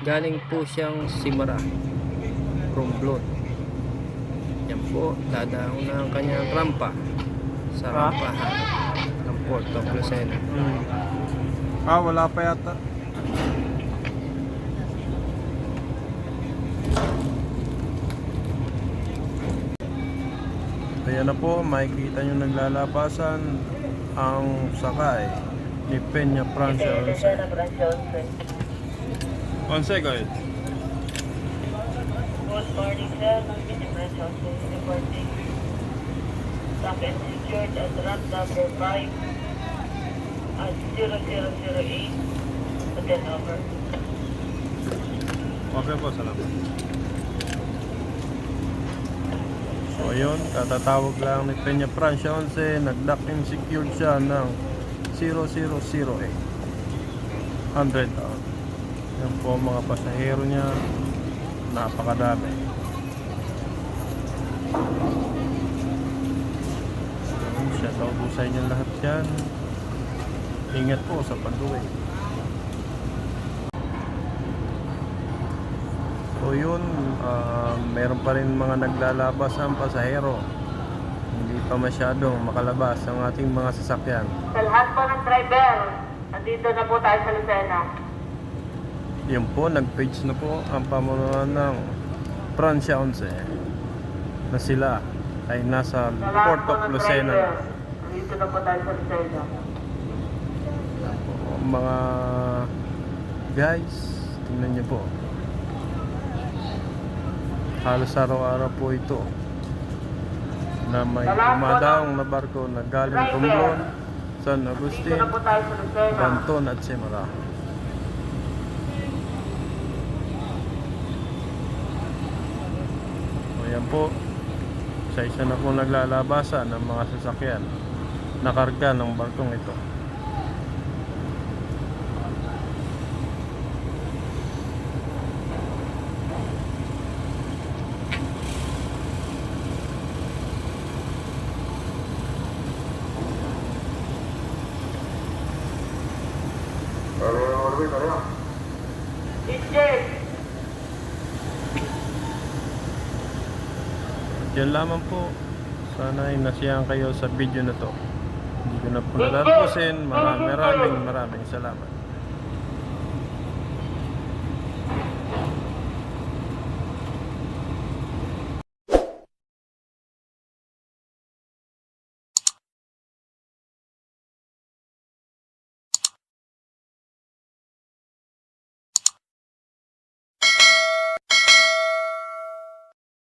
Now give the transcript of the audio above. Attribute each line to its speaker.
Speaker 1: Galing po siyang Simara, Romblon. Yan po, dadaong na ang kanyang rampa sa rampahan ng Port of Lucena.
Speaker 2: Wala pa yata. Ayan na po, makikita nyo naglalabasan ang sakay ni Peña Francia 11. Go ahead.
Speaker 3: Good morning, sir. Peña Francia 11 reporting. Stock and secured at ramp number 5 at 0008. Again, over.
Speaker 2: Okay po, salamat. So ayun, katatawag lang ni Peña Francia 11, nag-dock and secured siya ng 0008. 100 taon. Yan po ang mga pasahero niya, napakadami. Shout out po sa inyo lahat yan. Ingat po sa pag-uwi. So yun, meron pa rin mga naglalabas ang pasahero. Hindi pa masyadong makalabas ang ating mga sasakyan.
Speaker 3: Sa lahat po ng driver, nandito na po tayo sa Lucena.
Speaker 2: Yun po, nag-page na po ang pamunuan ng Francia 11 na sila ay nasa Port of Lucena.
Speaker 3: Nandito na po tayo sa Lucena.
Speaker 2: Mga guys, tingnan nyo po, halos araw-araw po ito na may umadaong na barko na galing Romblon, San Agustin,
Speaker 3: Nandito na po tayo sa Lucena.
Speaker 2: Banton at Simara. O yan po, isa-isa na po naglalabasan ng mga sasakyan na karga ng barkong ito. Yan lamang po. Sana ay nasiyahan kayo sa video na to. Hindi ko na po natatapusin. Maraming salamat.